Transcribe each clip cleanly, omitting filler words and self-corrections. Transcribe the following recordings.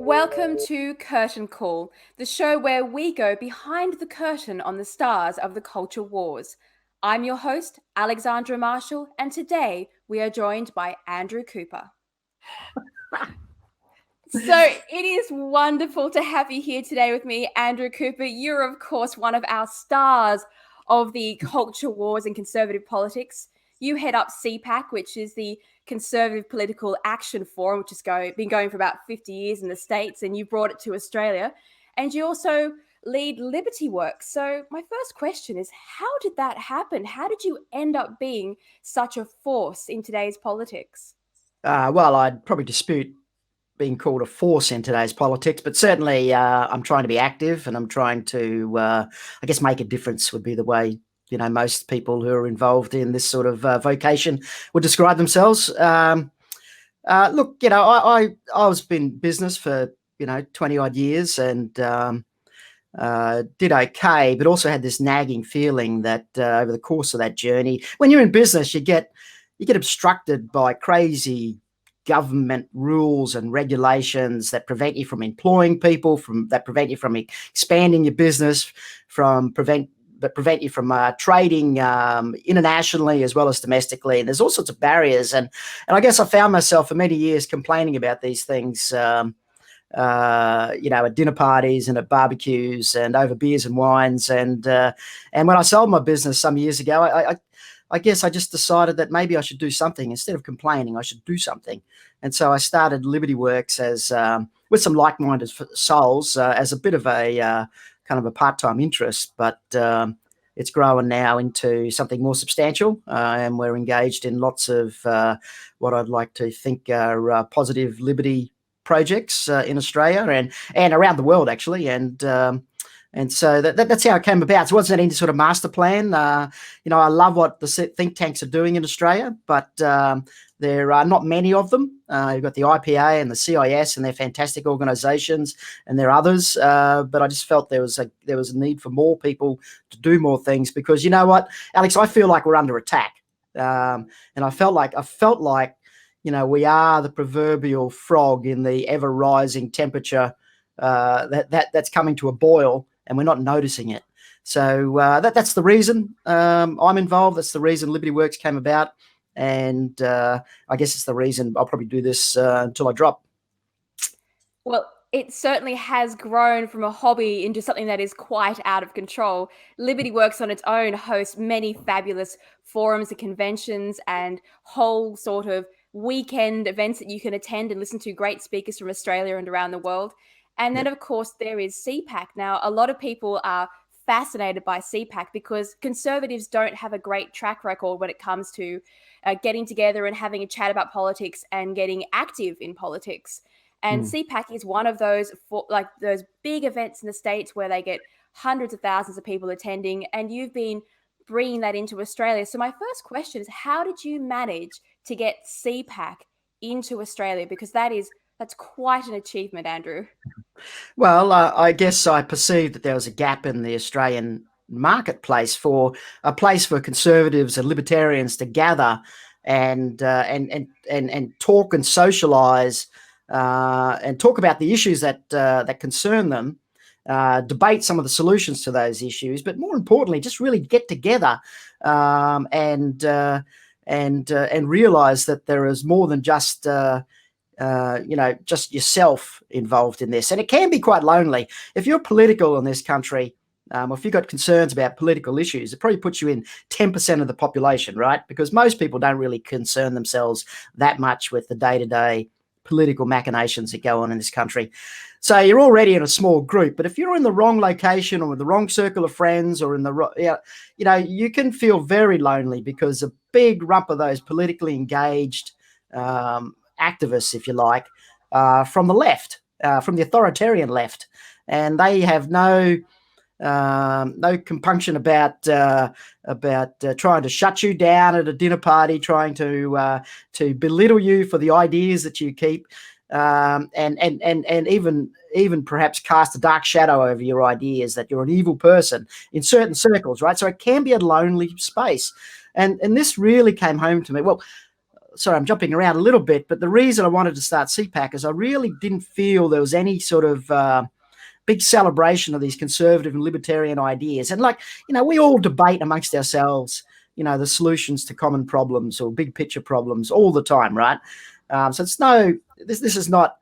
Welcome to Curtain Call, the show where we go behind the curtain on the stars of the culture wars. I'm your host, Alexandra Marshall, and today we are joined by Andrew Cooper. So it is wonderful to have you here today with me, Andrew Cooper. You're, of course, one of our stars of the culture wars and conservative politics. You head up CPAC, which is the Conservative Political Action Forum, which has been going for about 50 years in the States, and you brought it to Australia. And you also lead Liberty Works. So my first question is, how did that happen? How did you end up being such a force in today's politics? Well, I'd probably dispute being called a force in today's politics, but certainly I'm trying to be active, and I'm trying to, I guess, make a difference would be the way, most people who are involved in this sort of vocation would describe themselves. Look, I was in business for, 20 odd years and did okay, but also had this nagging feeling that over the course of that journey, when you're in business, you get obstructed by crazy government rules and regulations that prevent you from employing people, that prevent you from expanding your business, prevent you from trading internationally as well as domestically. And there's all sorts of barriers. And I guess I found myself for many years complaining about these things, at dinner parties and at barbecues and over beers and wines. And when I sold my business some years ago, I guess I just decided that maybe I should do something. Instead of complaining, I should do something. And so I started Liberty Works as with some like-minded souls as a bit of a kind of a part-time interest, but it's growing now into something more substantial, and we're engaged in lots of what I'd like to think are positive liberty projects in Australia and around the world, actually. And so that's how it came about. So it wasn't any sort of master plan. I love what the think tanks are doing in Australia, but there are not many of them. You've got the IPA and the CIS, and they're fantastic organisations, and there are others. But I just felt there was a need for more people to do more things, because you know what, Alex, I feel like we're under attack, and I felt like we are the proverbial frog in the ever rising temperature that's coming to a boil, and we're not noticing it. So that's the reason I'm involved. That's the reason Liberty Works came about. And I guess it's the reason I'll probably do this until I drop. Well, it certainly has grown from a hobby into something that is quite out of control. Liberty Works on its own hosts many fabulous forums and conventions and whole sort of weekend events that you can attend and listen to great speakers from Australia and around the world. And then, of course, there is CPAC. Now, a lot of people are fascinated by CPAC because conservatives don't have a great track record when it comes to getting together and having a chat about politics and getting active in politics. And CPAC is one of those those big events in the States where they get hundreds of thousands of people attending, and you've been bringing that into Australia. So my first question is, how did you manage to get CPAC into Australia? Because that's quite an achievement, Andrew. Well, I guess I perceived that there was a gap in the Australian marketplace for a place for conservatives and libertarians to gather and talk and socialise and talk about the issues that concern them, debate some of the solutions to those issues, but more importantly, just really get together and realise that there is more than just just yourself involved in this. And it can be quite lonely. If you're political in this country, or if you've got concerns about political issues, it probably puts you in 10% of the population, right? Because most people don't really concern themselves that much with the day-to-day political machinations that go on in this country. So you're already in a small group, but if you're in the wrong location or with the wrong circle of friends or in the you can feel very lonely because a big rump of those politically engaged activists, if you like, from the left, from the authoritarian left, and they have no compunction about trying to shut you down at a dinner party, trying to belittle you for the ideas that you keep, and even perhaps cast a dark shadow over your ideas, that you're an evil person in certain circles, right? So it can be a lonely space, and this really came home to me. Well, sorry, I'm jumping around a little bit, but the reason I wanted to start CPAC is I really didn't feel there was any sort of big celebration of these conservative and libertarian ideas. And we all debate amongst ourselves, the solutions to common problems or big picture problems all the time, right? So this is not,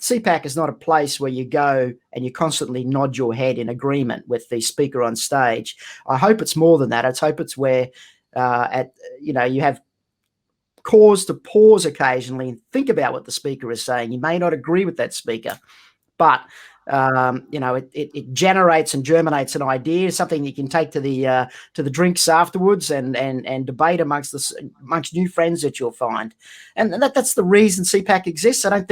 CPAC is not a place where you go and you constantly nod your head in agreement with the speaker on stage. I hope it's more than that. I hope it's where you have cause to pause occasionally and think about what the speaker is saying. You may not agree with that speaker, but it generates and germinates an idea, something you can take to the drinks afterwards and debate amongst new friends that you'll find, and that's the reason CPAC exists. I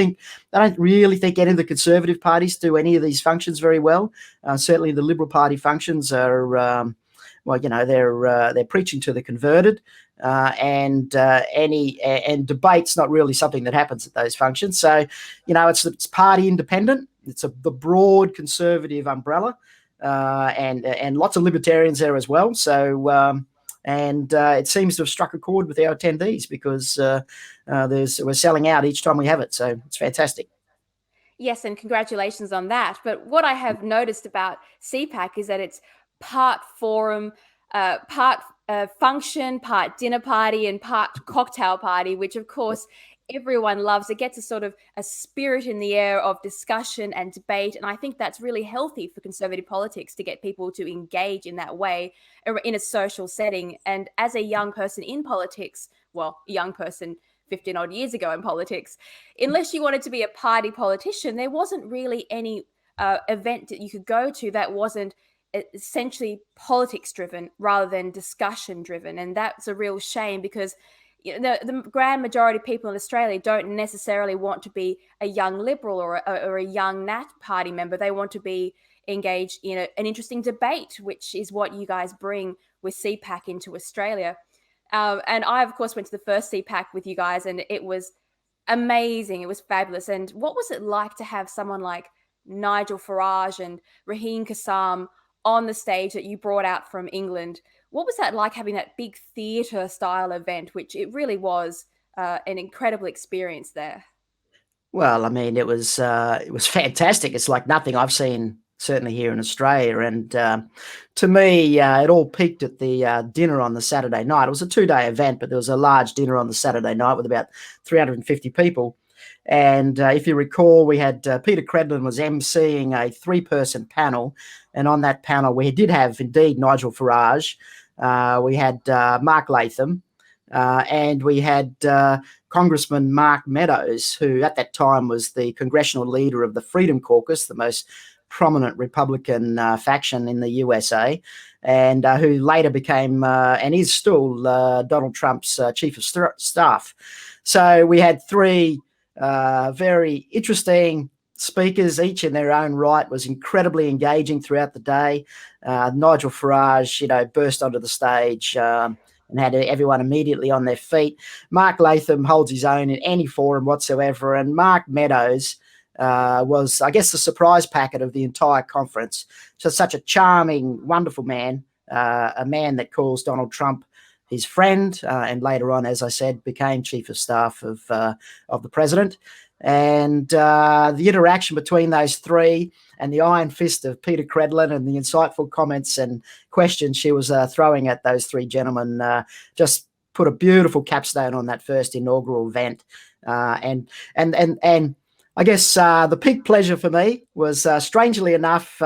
don't really think any of the conservative parties do any of these functions very well. Certainly, the Liberal Party functions are, they're preaching to the converted. And debate's not really something that happens at those functions. So, it's party independent. It's the broad conservative umbrella, and lots of libertarians there as well. So, it seems to have struck a chord with our attendees because we're selling out each time we have it. So it's fantastic. Yes, and congratulations on that. But what I have noticed about CPAC is that it's part forum, part function, part dinner party, and part cocktail party, which of course everyone loves. It gets a sort of a spirit in the air of discussion and debate, and I think that's really healthy for conservative politics to get people to engage in that way in a social setting. And as a young person in politics, well, a young person 15 odd years ago in politics, unless you wanted to be a party politician, there wasn't really any event that you could go to that wasn't essentially politics driven rather than discussion driven. And that's a real shame because the grand majority of people in Australia don't necessarily want to be a young Liberal or a young Nat Party member. They want to be engaged in an interesting debate, which is what you guys bring with CPAC into Australia. And I, of course, went to the first CPAC with you guys, and it was amazing. It was fabulous. And what was it like to have someone like Nigel Farage and Raheem Kassam on the stage that you brought out from England? What was that like, having that big theatre style event, which it really was an incredible experience there? Well, I mean, it was fantastic. It's like nothing I've seen, certainly here in Australia. And to me, it all peaked at the dinner on the Saturday night. It was a 2-day event, but there was a large dinner on the Saturday night with about 350 people. And if you recall, we had Peter Credlin was emceeing a 3-person panel. And on that panel, we did have indeed Nigel Farage. We had Mark Latham, and we had Congressman Mark Meadows, who at that time was the congressional leader of the Freedom Caucus, the most prominent Republican faction in the USA, and who later became and is still Donald Trump's chief of staff. So we had 3 very interesting speakers, each in their own right, was incredibly engaging throughout the day. Nigel Farage, burst onto the stage and had everyone immediately on their feet. Mark Latham holds his own in any forum whatsoever, and Mark Meadows was, I guess, the surprise packet of the entire conference. Just such a charming, wonderful man, a man that calls Donald Trump his friend, and later on, as I said, became chief of staff of the president. And the interaction between those 3 and the iron fist of Peter Credlin and the insightful comments and questions she was throwing at those 3 gentlemen just put a beautiful capstone on that first inaugural event. And I guess the peak pleasure for me was, strangely enough,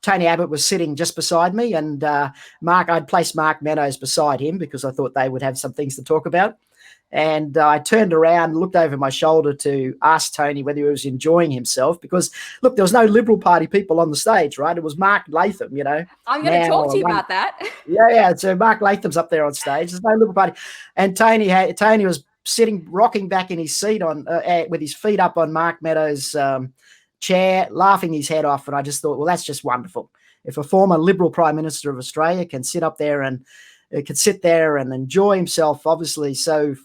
Tony Abbott was sitting just beside me, and I'd placed Mark Meadows beside him because I thought they would have some things to talk about. And I turned around and looked over my shoulder to ask Tony whether he was enjoying himself, because, look, there was no Liberal Party people on the stage, right? It was Mark Latham, I'm going to now talk to you about that. yeah. So Mark Latham's up there on stage. There's no Liberal Party, and Tony was sitting, rocking back in his seat with his feet up on Mark Meadows' chair, laughing his head off. And I just thought, well, that's just wonderful. If a former Liberal Prime Minister of Australia can sit there and enjoy himself, obviously so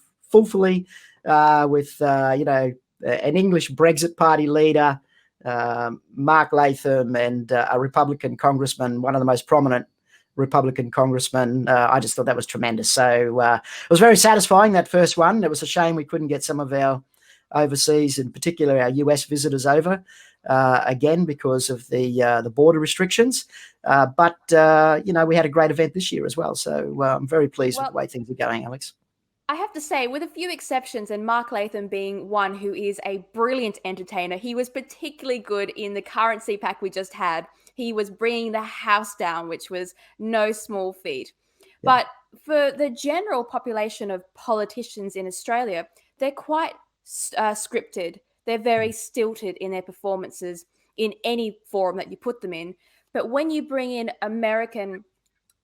fully, with an English Brexit Party leader, Mark Latham, and a Republican congressman, one of the most prominent Republican congressman. I just thought that was tremendous. So it was very satisfying, that first one. It was a shame we couldn't get some of our overseas, in particular our US visitors, over again because of the border restrictions. But we had a great event this year as well. So I'm very pleased with the way things are going, Alex. I have to say, with a few exceptions, and Mark Latham being one who is a brilliant entertainer, he was particularly good in the current CPAC we just had. He was bringing the house down, which was no small feat. Yeah. But for the general population of politicians in Australia, they're quite scripted. They're very stilted in their performances in any forum that you put them in. But when you bring in American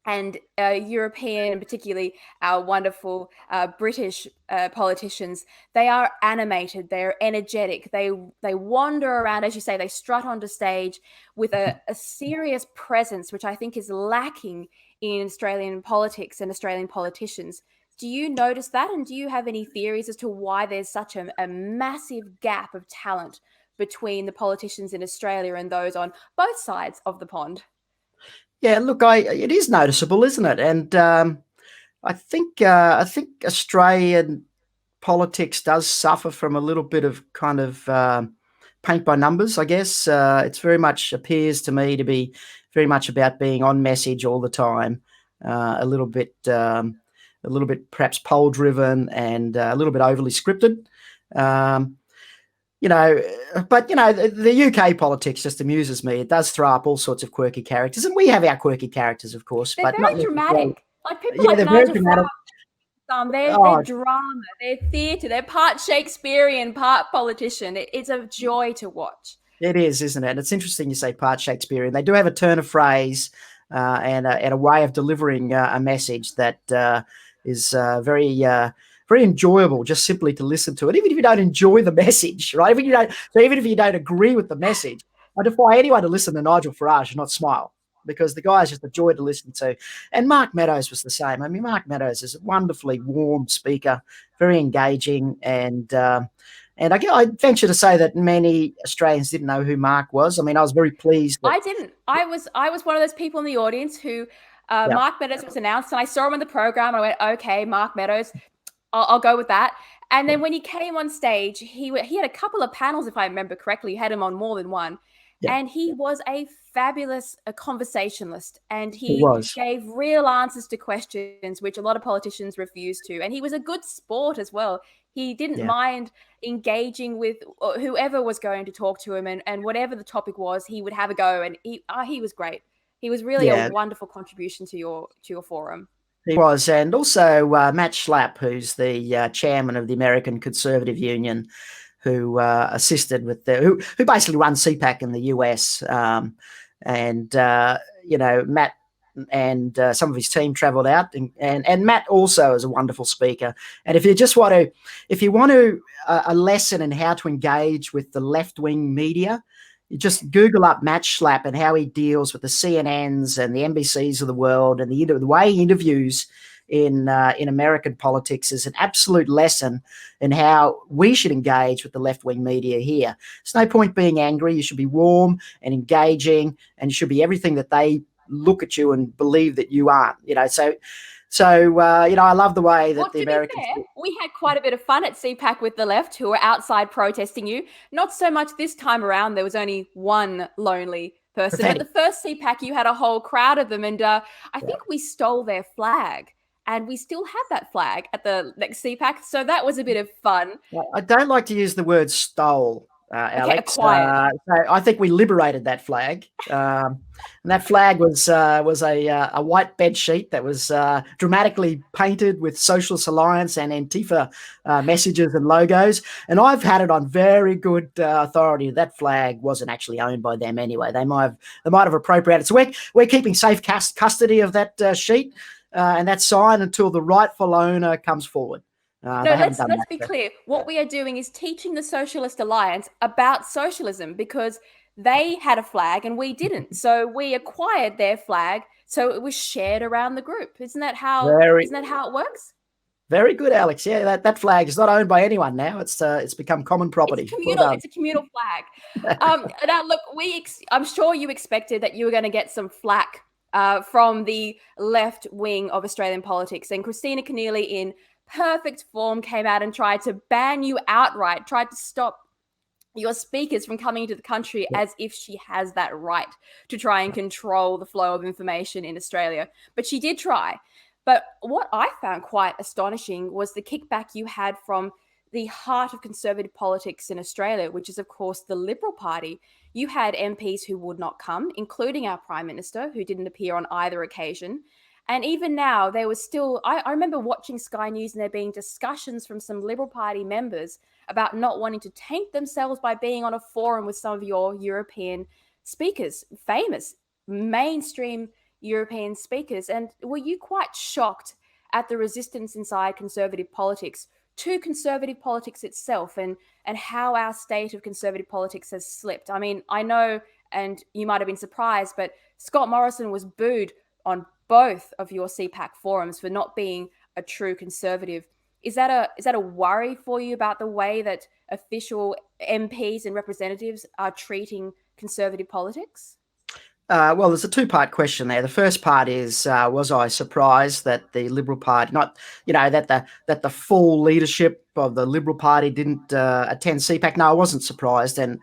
and European, and particularly our wonderful British politicians, they are animated, they're energetic, they wander around, as you say, they strut onto stage with a serious presence, which I think is lacking in Australian politics and Australian politicians. Do you notice that? And do you have any theories as to why there's such a massive gap of talent between the politicians in Australia and those on both sides of the pond? Yeah, look, it is noticeable, isn't it? And I think Australian politics does suffer from a little bit of kind of paint by numbers, I guess. It's very much appears to me to be very much about being on message all the time, a little bit perhaps poll driven, and a little bit overly scripted. But the UK politics just amuses me. It does throw up all sorts of quirky characters, and we have our quirky characters, of course. They're but very not dramatic. Like people like Nigel Farage, they're drama, they're theatre, they're part Shakespearean, part politician. It's a joy to watch. It is, isn't it? And it's interesting you say part Shakespearean. They do have a turn of phrase and a way of delivering a message that is very enjoyable, just simply to listen to it, even if you don't enjoy the message, right? Even if you don't agree with the message, I defy anyone to listen to Nigel Farage and not smile, because the guy is just a joy to listen to. And Mark Meadows was the same. I mean, Mark Meadows is a wonderfully warm speaker, very engaging, and I venture to say that many Australians didn't know who Mark was. I mean, I was very pleased. I didn't. I was one of those people in the audience who Mark Meadows was announced, and I saw him on the program. And I went, okay, Mark Meadows, I'll go with that. And then when he came on stage, he had a couple of panels, if I remember correctly. He had him on more than one. Yeah. And he was a fabulous conversationalist, and he gave real answers to questions which a lot of politicians refuse to. And he was a good sport as well. He didn't mind engaging with whoever was going to talk to him, and whatever the topic was, he would have a go. And he was great. He was really a wonderful contribution to your forum. He was. And also Matt Schlapp, who's the chairman of the American Conservative Union, who assisted with who basically runs CPAC in the US. Matt and some of his team travelled out, and Matt also is a wonderful speaker. And if you want a lesson in how to engage with the left-wing media, you just Google up Matt Schlapp and how he deals with the CNNs and the NBCs of the world, and the way he interviews in American politics is an absolute lesson in how we should engage with the left-wing media here. There's no point being angry. You should be warm and engaging, and you should be everything that they look at you and believe that you aren't. So I love the way that the Americans. Fair, we had quite a bit of fun at CPAC with the left, who were outside protesting you. Not so much this time around. There was only one lonely person. But the first CPAC, you had a whole crowd of them, and I think we stole their flag. And we still have that flag at the next CPAC. So that was a bit of fun. I don't like to use the word stole. Okay, Alex. acquired. So I think we liberated that flag. And that flag was a white bed sheet that was dramatically painted with Socialist Alliance and Antifa messages and logos. And I've had it on very good authority. That flag wasn't actually owned by them anyway. They might have appropriated. So we're keeping safe custody of that sheet and that sign until the rightful owner comes forward. No, let's be clear. What we are doing is teaching the Socialist Alliance about socialism, because they had a flag and we didn't. So we acquired their flag, so it was shared around the group. Isn't that how it works? Very good, Alex. Yeah, that flag is not owned by anyone now. It's become common property. It's communal. It's a communal flag. Now, look, I'm sure you expected that you were going to get some flack from the left wing of Australian politics, and Christina Keneally, in perfect form, came out and tried to ban you outright, tried to stop your speakers from coming into the country, as if she has that right to try and control the flow of information in Australia. But she did try. But what I found quite astonishing was the kickback you had from the heart of conservative politics in Australia, which is, of course, the Liberal Party. You had MPs who would not come, including our Prime Minister, who didn't appear on either occasion. And even now, there was still, I remember watching Sky News and there being discussions from some Liberal Party members about not wanting to taint themselves by being on a forum with some of your European speakers, famous, mainstream European speakers. And were you quite shocked at the resistance inside conservative politics to conservative politics itself, and how our state of conservative politics has slipped? I mean, I know, and you might have been surprised, but Scott Morrison was booed on both of your CPAC forums for not being a true conservative. Is that a worry for you about the way that official MPs and representatives are treating conservative politics? Well, there's a two-part question there. The first part is, was I surprised that the Liberal Party, that the full leadership of the Liberal Party didn't attend CPAC? No, I wasn't surprised, and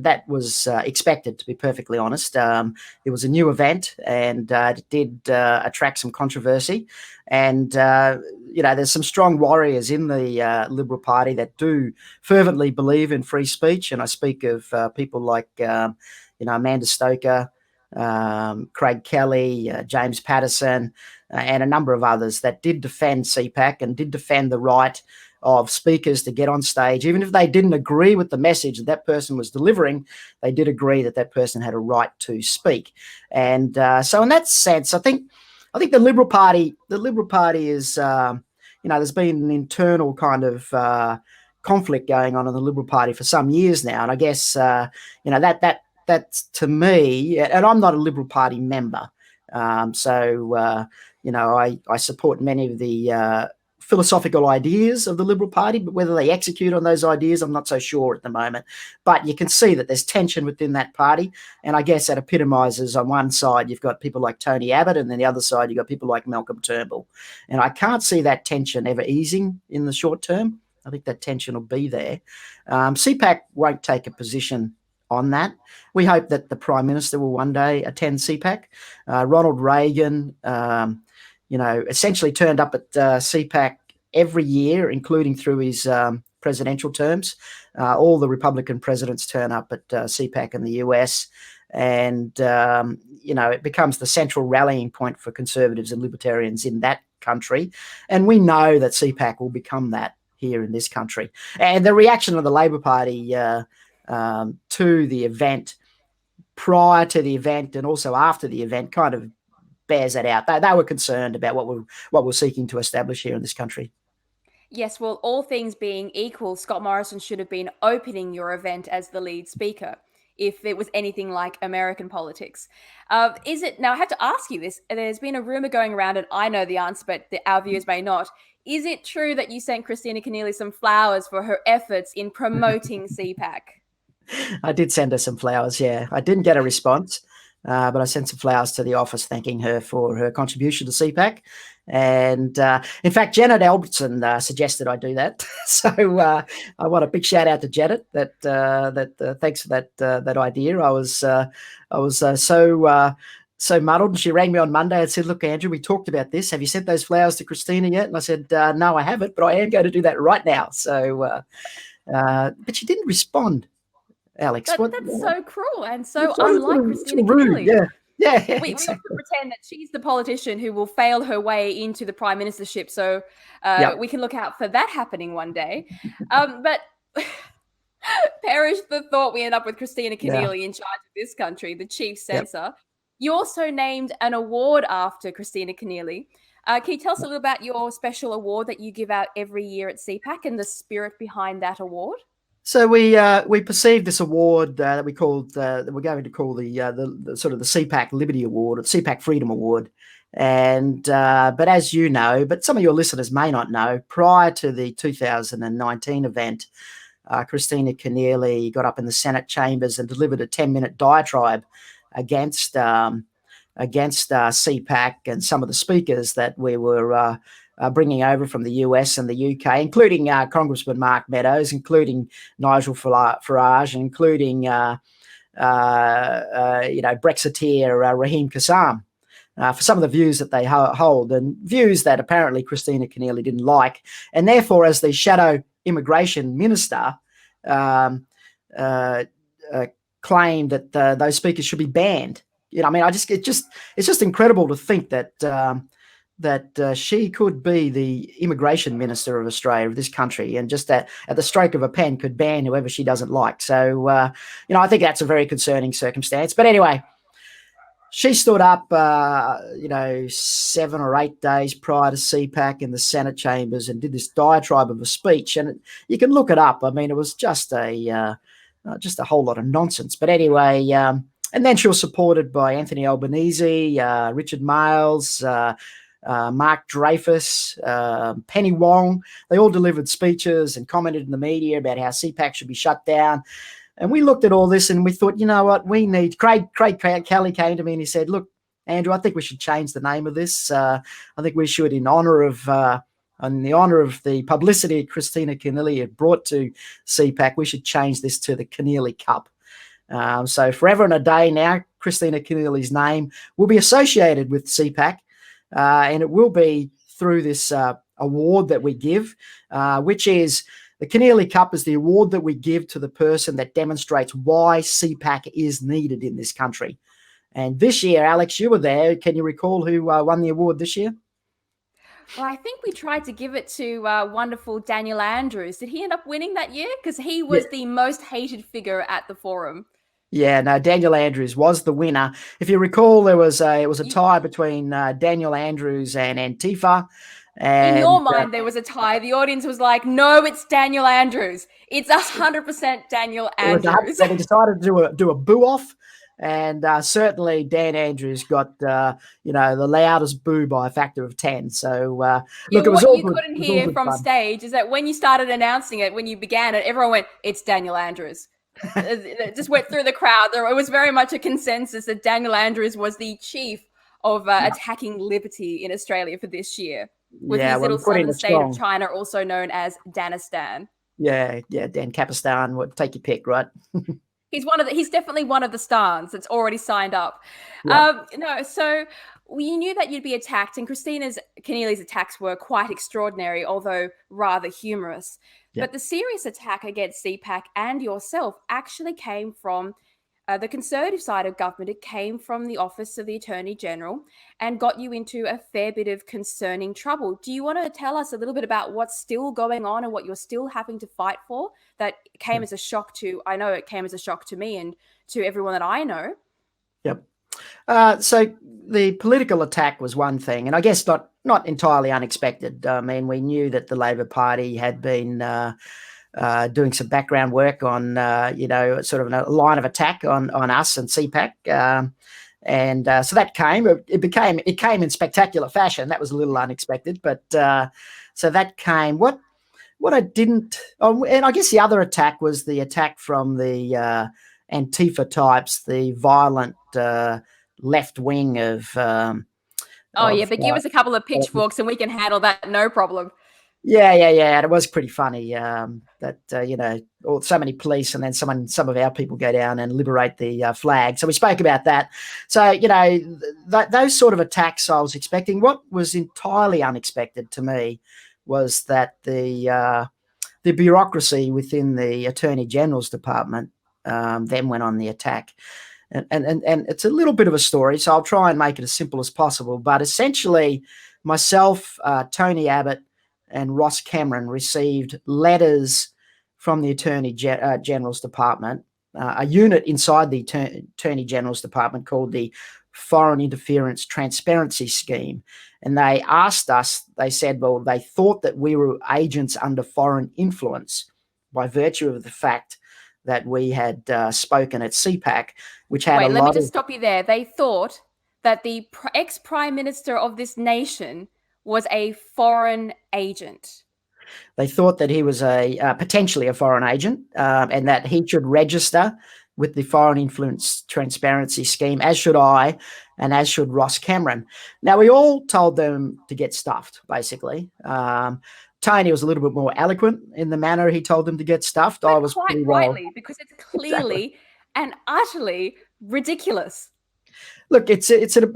that was expected, to be perfectly honest. It was a new event, and it did attract some controversy. And there's some strong warriors in the Liberal Party that do fervently believe in free speech, and I speak of people like Amanda Stoker, Craig Kelly, James Patterson, and a number of others that did defend CPAC and did defend the right of speakers to get on stage. Even if they didn't agree with the message that person was delivering, they did agree that person had a right to speak. And so in that sense, I think the Liberal Party is, there's been an internal kind of conflict going on in the Liberal Party for some years now. And I guess, that's, to me, and I'm not a Liberal Party member, I support many of the philosophical ideas of the Liberal Party, but whether they execute on those ideas, I'm not so sure at the moment. But you can see that there's tension within that party, and I guess that epitomises, on one side, you've got people like Tony Abbott, and then the other side, you've got people like Malcolm Turnbull. And I can't see that tension ever easing in the short term. I think that tension will be there. CPAC won't take a position on that. We hope that the Prime Minister will one day attend CPAC. Ronald Reagan, essentially turned up at CPAC every year, including through his presidential terms. All the Republican presidents turn up at CPAC in the US, and it becomes the central rallying point for conservatives and libertarians in that country. And we know that CPAC will become that here in this country. And the reaction of the Labor Party to the event, prior to the event and also after the event, kind of bears that out. They were concerned about what we're seeking to establish here in this country. Yes, well, all things being equal, Scott Morrison should have been opening your event as the lead speaker if it was anything like American politics. Is it, now I have to ask you this, there's been a rumor going around, and I know the answer, but our viewers may not. Is it true that you sent Christina Keneally some flowers for her efforts in promoting CPAC? I did send her some flowers, yeah. I didn't get a response, but I sent some flowers to the office thanking her for her contribution to CPAC. And in fact, Janet Albertson suggested I do that. So I want a big shout out to Janet. Thanks for that idea. I was so muddled. And she rang me on Monday and said, "Look, Andrew, we talked about this. Have you sent those flowers to Christina yet?" And I said, "No, I haven't, but I am going to do that right now." So, but she didn't respond. Alex. That's so cruel and so unlike Christina rude. Keneally. Yeah, We exactly. often pretend that she's the politician who will fail her way into the prime ministership, so we can look out for that happening one day. But perish the thought we end up with Christina Keneally in charge of this country, the chief censor. You also named an award after Christina Keneally. Can you tell us a little about your special award that you give out every year at CPAC and the spirit behind that award? So we perceived this award that we called that we're going to call the sort of the CPAC Liberty Award, or CPAC Freedom Award, and but as you know, but some of your listeners may not know, prior to the 2019 event, Christina Keneally got up in the Senate chambers and delivered a 10-minute diatribe against CPAC and some of the speakers that we were bringing over from the US and the UK, including Congressman Mark Meadows, including Nigel Farage, including Brexiteer Raheem Kassam, for some of the views that they hold, and views that apparently Christina Keneally didn't like, and therefore, as the shadow immigration minister, claimed that those speakers should be banned. I mean, it's just incredible to think that she could be the immigration minister of Australia, of this country, and just at the stroke of a pen could ban whoever she doesn't like. So, I think that's a very concerning circumstance. But anyway, she stood up, 7 or 8 days prior to CPAC in the Senate chambers and did this diatribe of a speech. And you can look it up. I mean, it was just a whole lot of nonsense. But anyway, and then she was supported by Anthony Albanese, Richard Marles, Mark Dreyfus, Penny Wong. They all delivered speeches and commented in the media about how CPAC should be shut down. And we looked at all this and we thought, you know what, we need... Craig Kelly came to me and he said, look, Andrew, I think we should change the name of this. I think we should, in the honour of the publicity Christina Keneally had brought to CPAC, we should change this to the Keneally Cup. So forever and a day now, Christina Keneally's name will be associated with CPAC, and it will be through this award that we give, which is the Keneally Cup is the award that we give to the person that demonstrates why CPAC is needed in this country. And this year, Alex, you were there. Can you recall who won the award this year? Well, I think we tried to give it to wonderful Daniel Andrews. Did he end up winning that year? Because he was the most hated figure at the forum. Yeah, no, Daniel Andrews was the winner. If you recall, it was a tie between Daniel Andrews and Antifa. And, in your mind, there was a tie. The audience was like, no, it's Daniel Andrews. It's 100% Daniel Andrews. They decided to do a boo-off. And certainly Dan Andrews got, the loudest boo by a factor of 10. So, look, it was all good. What you couldn't hear from stage is that when you started announcing it, when you began it, everyone went, it's Daniel Andrews. It just went through the crowd. It was very much a consensus that Daniel Andrews was the chief of attacking liberty in Australia for this year, with his little southern state of China, also known as Danistan. Yeah, Dan Capistan, take your pick, right? He's definitely one of the stars that's already signed up. So we knew that you'd be attacked, and Christina Keneally's attacks were quite extraordinary, although rather humorous. Yep. But the serious attack against CPAC and yourself actually came from the Conservative side of government. It came from the Office of the Attorney General and got you into a fair bit of concerning trouble. Do you want to tell us a little bit about what's still going on and what you're still having to fight for that came as a shock to, I know it came as a shock to me and to everyone that I know? Yep. So the political attack was one thing, and I guess not entirely unexpected. I mean, we knew that the Labor Party had been doing some background work on, sort of a line of attack on us and CPAC. So that came. It came in spectacular fashion. That was a little unexpected, but so that came. What I didn't, and I guess the other attack was the attack from the Antifa types, the violent left wing of. But give us a couple of pitchforks and we can handle that, no problem. Yeah. And it was pretty funny that so many police, and then some of our people go down and liberate the flag. So we spoke about that. So those sort of attacks I was expecting. What was entirely unexpected to me was that the bureaucracy within the Attorney General's department then went on the attack. And it's a little bit of a story, so I'll try and make it as simple as possible. But essentially, myself, Tony Abbott, and Ross Cameron received letters from the Attorney General's Department, a unit inside the Attorney General's Department called the Foreign Interference Transparency Scheme. And they asked us, they said, well, they thought that we were agents under foreign influence by virtue of the fact that we had spoken at CPAC, which had Wait, let me just stop you there. They thought that the ex-prime minister of this nation was a foreign agent. They thought that he was potentially a foreign agent, and that he should register with the Foreign Influence Transparency Scheme, as should I, and as should Ross Cameron. Now, we all told them to get stuffed, basically. Tony was a little bit more eloquent in the manner he told them to get stuffed. But I was quite rightly, because it's clearly and utterly ridiculous. Look, it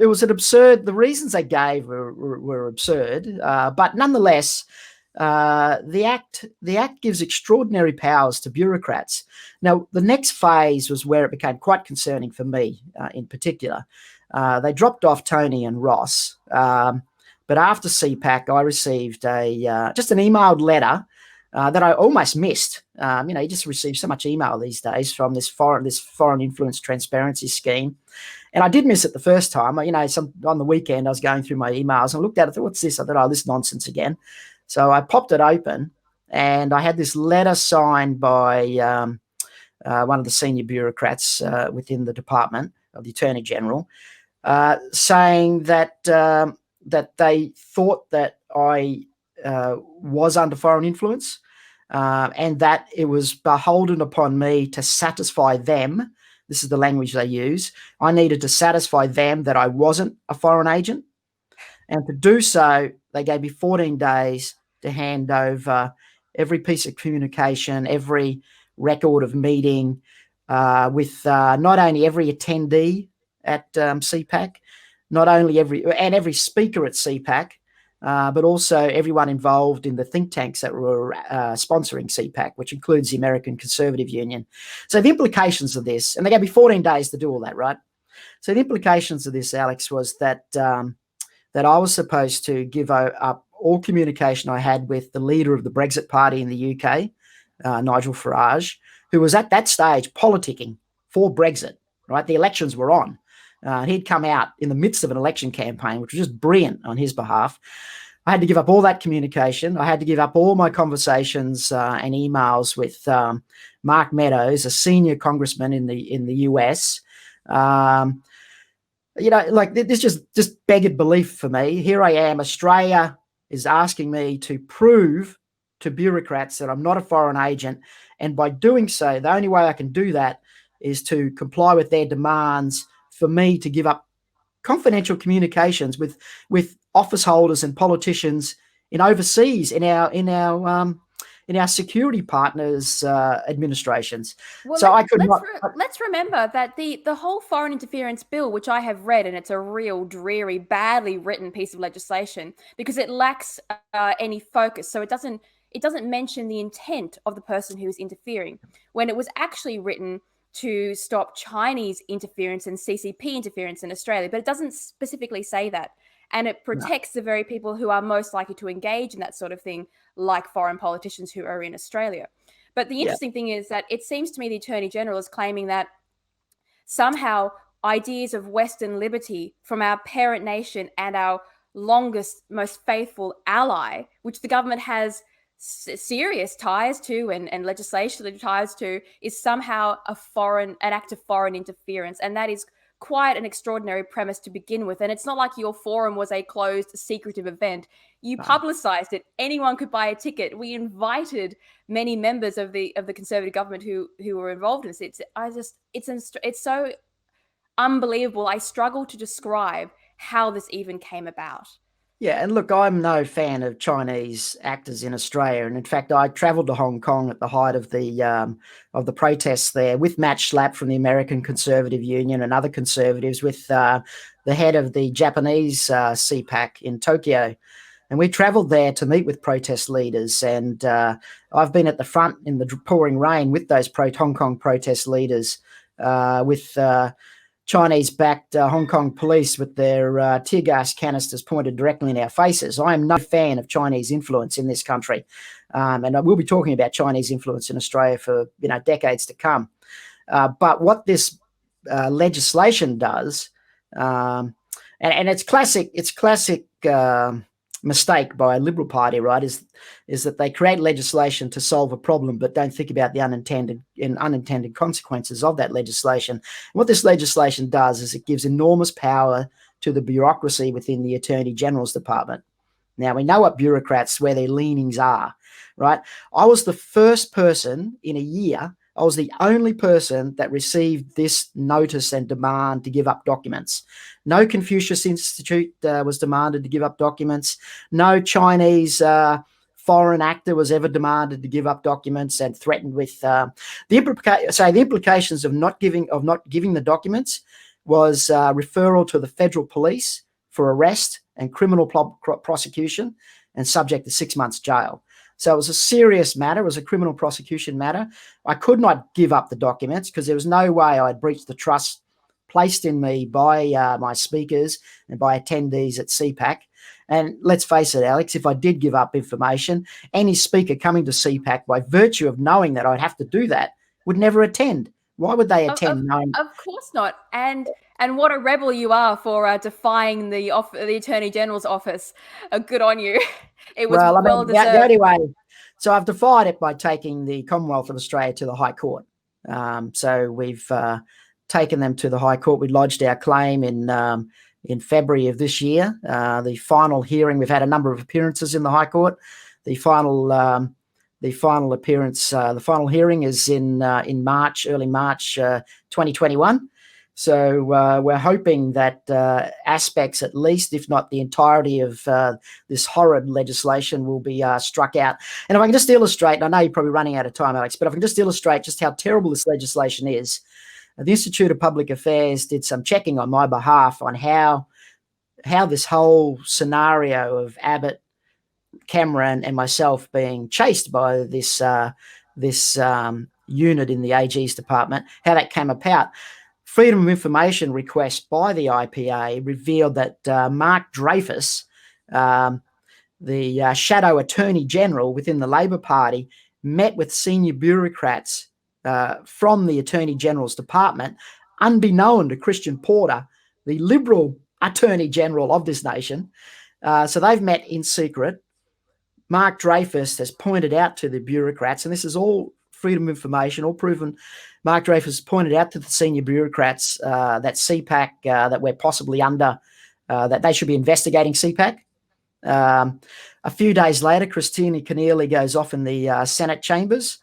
was an absurd. The reasons they gave were absurd, but nonetheless, the act gives extraordinary powers to bureaucrats. Now, the next phase was where it became quite concerning for me, in particular. They dropped off Tony and Ross. But after CPAC, I received just an emailed letter that I almost missed. You just receive so much email these days from this foreign influence transparency scheme, and I did miss it the first time. On the weekend I was going through my emails and I looked at it. I thought, what's this? I thought, oh, this nonsense again. So I popped it open, and I had this letter signed by one of the senior bureaucrats within the department of the Attorney General, saying that they thought that I was under foreign influence, and that it was beholden upon me to satisfy them. This is the language they use. I needed to satisfy them that I wasn't a foreign agent. And to do so, they gave me 14 days to hand over every piece of communication, every record of meeting with not only every attendee at CPAC, not only every speaker at CPAC, but also everyone involved in the think tanks that were sponsoring CPAC, which includes the American Conservative Union. So the implications of this, and they gave me 14 days to do all that, right? So the implications of this, Alex, was that that I was supposed to give up all communication I had with the leader of the Brexit party in the UK, Nigel Farage, who was at that stage politicking for Brexit, right? The elections were on. He'd come out in the midst of an election campaign, which was just brilliant on his behalf. I had to give up all that communication. I had to give up all my conversations and emails with Mark Meadows, a senior congressman in the US. This just begged belief for me. Here I am. Australia is asking me to prove to bureaucrats that I'm not a foreign agent. And by doing so, the only way I can do that is to comply with their demands for me to give up confidential communications with office holders and politicians in overseas, in our security partners' administrations. Well, so let's remember that the whole foreign interference bill, which I have read, and it's a real dreary, badly written piece of legislation because it lacks any focus. So it doesn't mention the intent of the person who is interfering, when it was actually written to stop Chinese interference and CCP interference in Australia, but it doesn't specifically say that. And it protects the very people who are most likely to engage in that sort of thing, like foreign politicians who are in Australia. But the interesting thing is that it seems to me the Attorney General is claiming that somehow ideas of Western liberty from our parent nation and our longest, most faithful ally, which the government has serious ties to and legislation ties to, is somehow an act of foreign interference. And that is quite an extraordinary premise to begin with. And it's not like your forum was a closed, secretive event. You publicized it. Anyone could buy a ticket. We invited many members of the Conservative government who were involved in this. It's so unbelievable. I struggle to describe how this even came about. Yeah, and look, I'm no fan of Chinese actors in Australia, and in fact, I travelled to Hong Kong at the height of the protests there with Matt Schlapp from the American Conservative Union and other conservatives, with the head of the Japanese CPAC in Tokyo. And we travelled there to meet with protest leaders. And I've been at the front in the pouring rain with those Hong Kong protest leaders, with Chinese-backed Hong Kong police with their tear gas canisters pointed directly in our faces. I am no fan of Chinese influence in this country, and I will be talking about Chinese influence in Australia for decades to come. But what this legislation does, and it's classic mistake by a Liberal Party, right, is that they create legislation to solve a problem but don't think about the unintended consequences of that legislation. And what this legislation does is it gives enormous power to the bureaucracy within the Attorney General's Department. Now, we know what bureaucrats, where their leanings are, right? I was the first person in a year, I was the only person that received this notice and demand to give up documents. No Confucius Institute was demanded to give up documents. No Chinese foreign actor was ever demanded to give up documents and threatened with the implications of not giving the documents was referral to the federal police for arrest and criminal prosecution and subject to 6 months jail. So it was a serious matter. It was a criminal prosecution matter. I could not give up the documents because there was no way I'd breached the trust placed in me by my speakers and by attendees at CPAC. And let's face it, Alex, if I did give up information, any speaker coming to CPAC, by virtue of knowing that I'd have to do that, would never attend. Why would they attend? Of course not. And what a rebel you are for defying the Attorney General's office. Good on you. It was well deserved. Anyway, so I've defied it by taking the Commonwealth of Australia to the High Court. So we've taken them to the High Court. We lodged our claim in February of this year. The final hearing, we've had a number of appearances in the High Court. The final hearing is in March, early March 2021. So we're hoping that aspects, at least, if not the entirety of this horrid legislation, will be struck out. And if I can just illustrate, and I know you're probably running out of time, Alex, but if I can just illustrate just how terrible this legislation is, the Institute of Public Affairs did some checking on my behalf on how this whole scenario of Abbott, Cameron, and myself being chased by this unit in the AG's department, how that came about. Freedom of Information request by the IPA revealed that Mark Dreyfus, the shadow Attorney General within the Labor Party, met with senior bureaucrats from the Attorney General's department, unbeknown to Christian Porter, the Liberal Attorney General of this nation. So they've met in secret. Mark Dreyfus has pointed out to the bureaucrats, and this is all freedom of information, all proven. Mark Dreyfus pointed out to the senior bureaucrats that CPAC, that we're possibly under, that they should be investigating CPAC. A few days later, Christina Keneally goes off in the Senate chambers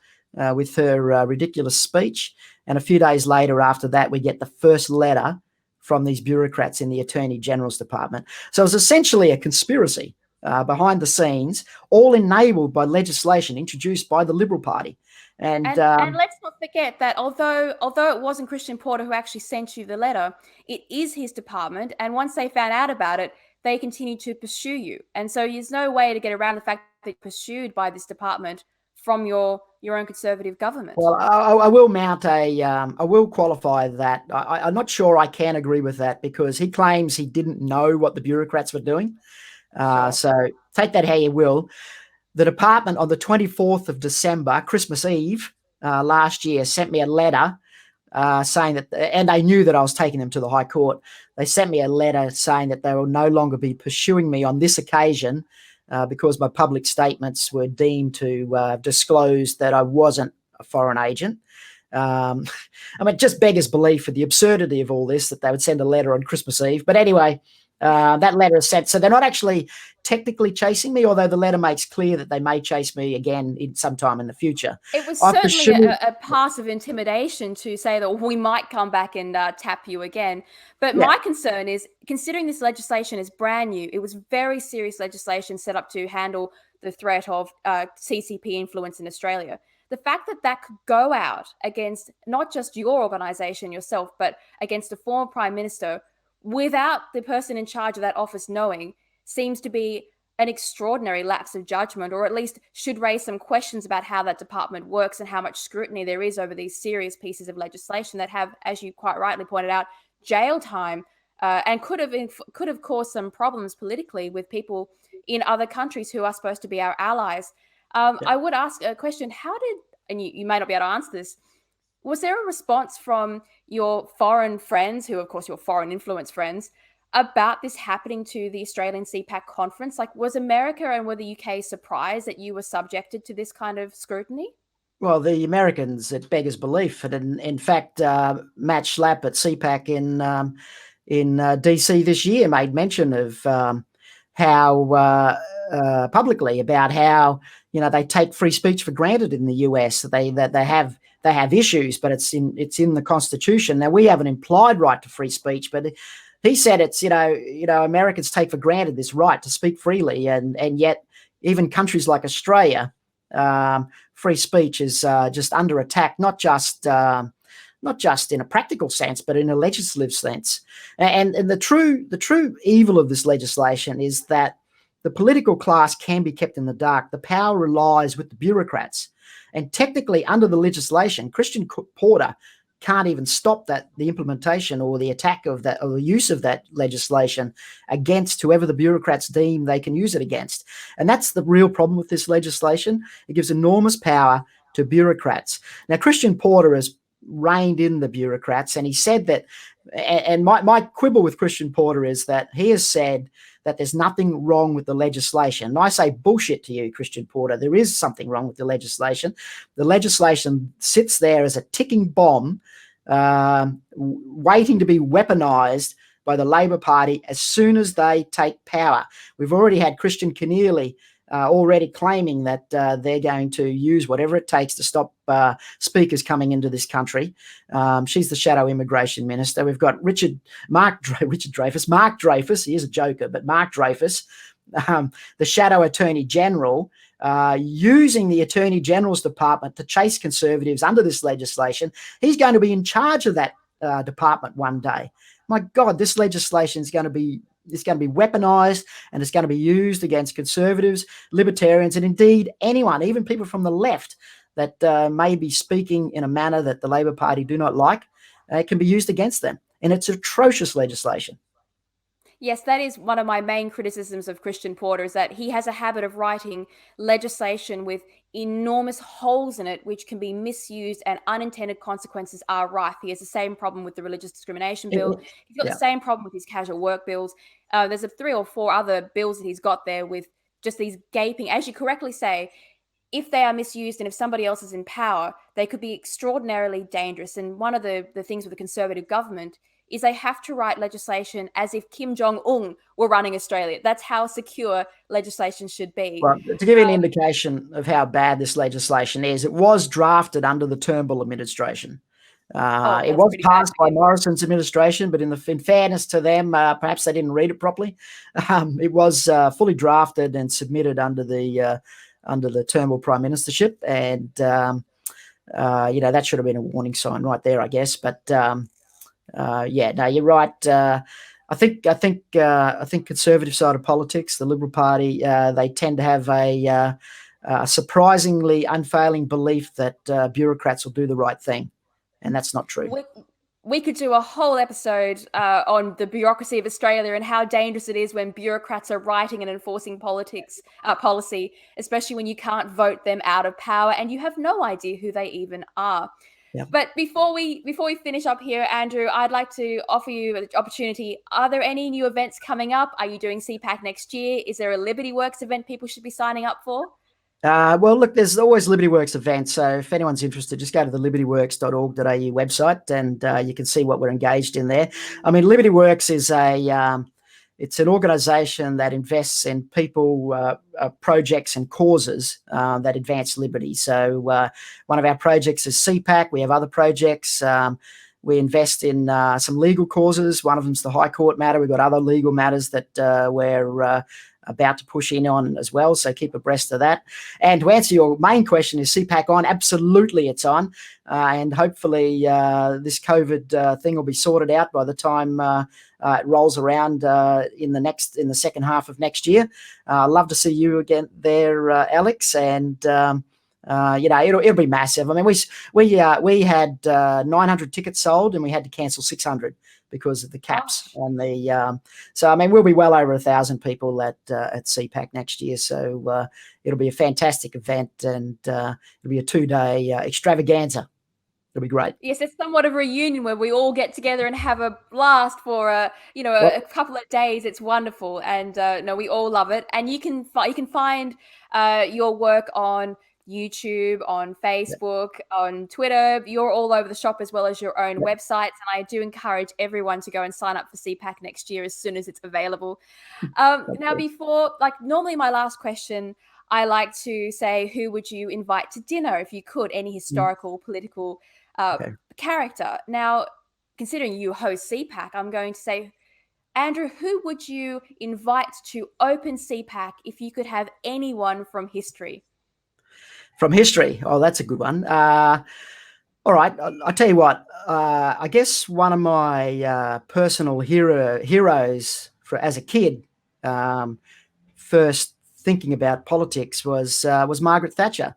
with her ridiculous speech. And a few days later after that, we get the first letter from these bureaucrats in the Attorney General's department. So it's essentially a conspiracy behind the scenes, all enabled by legislation introduced by the Liberal Party. And let's not forget that although it wasn't Christian Porter who actually sent you the letter, it is his department. And once they found out about it, they continued to pursue you. And so there's no way to get around the fact that you're pursued by this department from your own Conservative government. Well, I will mount I will qualify that. I'm not sure I can agree with that, because he claims he didn't know what the bureaucrats were doing. Sure. So take that how you will. The department on the 24th of December, Christmas Eve last year, sent me a letter saying that, and they knew that I was taking them to the High Court. They sent me a letter saying that they will no longer be pursuing me on this occasion because my public statements were deemed to disclose that I wasn't a foreign agent. I mean, it just beggars belief for the absurdity of all this, that they would send a letter on Christmas Eve. But anyway, that letter is sent. So they're not actually technically chasing me, although the letter makes clear that they may chase me again in sometime in the future. It was certainly a pass of intimidation to say that we might come back and tap you again. But my concern is, considering this legislation is brand new, it was very serious legislation set up to handle the threat of CCP influence in Australia. The fact that that could go out against not just your organisation yourself, but against a former Prime Minister without the person in charge of that office knowing, seems to be an extraordinary lapse of judgment, or at least should raise some questions about how that department works and how much scrutiny there is over these serious pieces of legislation that have, as you quite rightly pointed out, jail time, and could have caused some problems politically with people in other countries who are supposed to be our allies. I would ask a question: how did, and you may not be able to answer this, was there a response from your foreign friends, who of course your foreign influence friends, about this happening to the Australian CPAC conference? Like, was America and were the UK surprised that you were subjected to this kind of scrutiny? Well, the Americans, it beggars belief. And in fact, Matt Schlapp at CPAC in DC this year made mention of how publicly about how they take free speech for granted in the US. That they have issues, but it's in the Constitution. Now, we have an implied right to free speech, but he said it's Americans take for granted this right to speak freely, and yet even countries like Australia, free speech is just under attack, not just in a practical sense, but in a legislative sense. And the true evil of this legislation is that the political class can be kept in the dark. The power lies with the bureaucrats. And technically, under the legislation, Christian Porter can't even stop the implementation or the attack of that, or the use of that legislation against whoever the bureaucrats deem they can use it against. And that's the real problem with this legislation. It gives enormous power to bureaucrats. Now, Christian Porter has reined in the bureaucrats, and he said that, and my quibble with Christian Porter is that he has said that there's nothing wrong with the legislation. And I say bullshit to you, Christian Porter. There is something wrong with the legislation. The legislation sits there as a ticking bomb, waiting to be weaponized by the Labor Party as soon as they take power. We've already had Christian Keneally already claiming that they're going to use whatever it takes to stop speakers coming into this country. She's the shadow immigration minister. We've got Mark Dreyfus. He is a joker, but Mark Dreyfus, the shadow attorney general, using the Attorney General's department to chase conservatives under this legislation. He's going to be in charge of that department one day. My God, this legislation is going to be weaponized, and it's going to be used against conservatives, libertarians, and indeed anyone, even people from the left that may be speaking in a manner that the Labor Party do not like. It can be used against them. And it's atrocious legislation. Yes, that is one of my main criticisms of Christian Porter, is that he has a habit of writing legislation with enormous holes in it, which can be misused, and unintended consequences are rife. He has the same problem with the religious discrimination bill. He's got the same problem with his casual work bills. There's 3 or 4 other bills that he's got there with just these gaping, as you correctly say, if they are misused and if somebody else is in power, they could be extraordinarily dangerous. And one of the things with the Conservative government is they have to write legislation as if Kim Jong-un were running Australia. That's how secure legislation should be. Well, to give you an indication of how bad this legislation is, it was drafted under the Turnbull administration. It was passed by Morrison's administration, but in fairness to them, perhaps they didn't read it properly. It was fully drafted and submitted under the Turnbull prime ministership, and that should have been a warning sign right there, I guess. But no, you're right. I think conservative side of politics, the Liberal Party, they tend to have a surprisingly unfailing belief that bureaucrats will do the right thing, and that's not true. We could do a whole episode on the bureaucracy of Australia and how dangerous it is when bureaucrats are writing and enforcing policy, especially when you can't vote them out of power and you have no idea who they even are. Yeah. But before we finish up here, Andrew, I'd like to offer you an opportunity. Are there any new events coming up? Are you doing CPAC next year? Is there a Liberty Works event people should be signing up for? Well, look, there's always Liberty Works events. So if anyone's interested, just go to the libertyworks.org.au website and you can see what we're engaged in there. I mean, Liberty Works is it's an organisation that invests in people, projects and causes that advance liberty. So one of our projects is CPAC. We have other projects. We invest in some legal causes. One of them's the High Court matter. We've got other legal matters that we're about to push in on as well. So keep abreast of that. And to answer your main question, is CPAC on? Absolutely, it's on. And hopefully this COVID thing will be sorted out by the time it rolls around in the second half of next year. I'd love to see you again there, Alex, and it'll be massive. I mean, we had 900 tickets sold, and we had to cancel 600 because of the caps on the. So I mean, we'll be well over 1,000 people at CPAC next year. So it'll be a fantastic event, and it'll be a 2-day extravaganza. It'll be great. Yes, it's somewhat of a reunion where we all get together and have a blast for a couple of days. It's wonderful, and we all love it. And you can find your work on YouTube, on Facebook, on Twitter. You're all over the shop, as well as your own websites. And I do encourage everyone to go and sign up for CPAC next year as soon as it's available. Now, normally my last question, I like to say, who would you invite to dinner if you could? Any historical, political character. Now, considering you host CPAC, I'm going to say, Andrew, who would you invite to open CPAC if you could have anyone from history? From history? Oh, that's a good one. All right, I'll tell you what. I guess one of my personal heroes as a kid, first thinking about politics was Margaret Thatcher.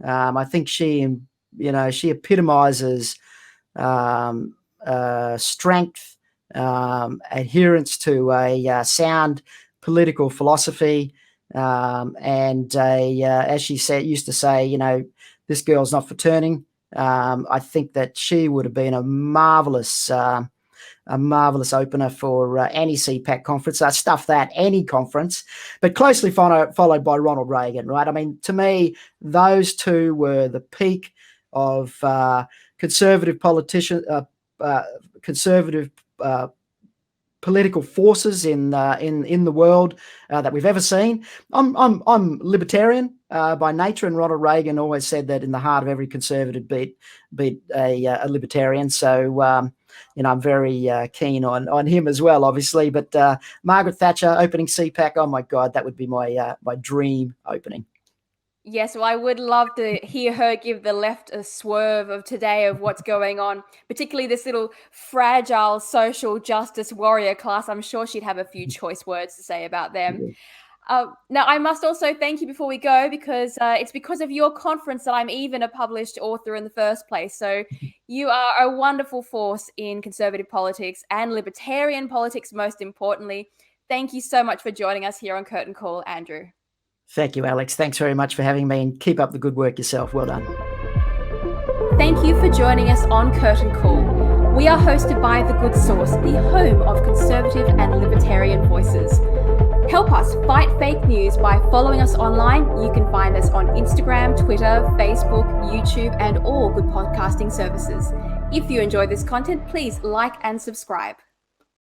I think she epitomizes strength, adherence to a sound political philosophy, and as she used to say, this girl's not for turning. I think that she would have been a marvelous opener for any CPAC conference. Any conference, but closely followed by Ronald Reagan, right? I mean, to me, those two were the peak of conservative political forces in the world that we've ever seen. I'm libertarian by nature, and Ronald Reagan always said that in the heart of every conservative beat a libertarian. So I'm very keen on him as well, obviously. But Margaret Thatcher opening CPAC, oh my God, that would be my dream opening. Yes, well, I would love to hear her give the left a swerve of today of what's going on, particularly this little fragile social justice warrior class. I'm sure she'd have a few choice words to say about them. Now, I must also thank you before we go, because it's because of your conference that I'm even a published author in the first place. So you are a wonderful force in conservative politics and libertarian politics, most importantly. Thank you so much for joining us here on Curtain Call, Andrew. Thank you, Alex. Thanks very much for having me, and keep up the good work yourself. Well done. Thank you for joining us on Curtain Call. We are hosted by The Good Source, the home of conservative and libertarian voices. Help us fight fake news by following us online. You can find us on Instagram, Twitter, Facebook, YouTube, and all good podcasting services. If you enjoy this content, please like and subscribe.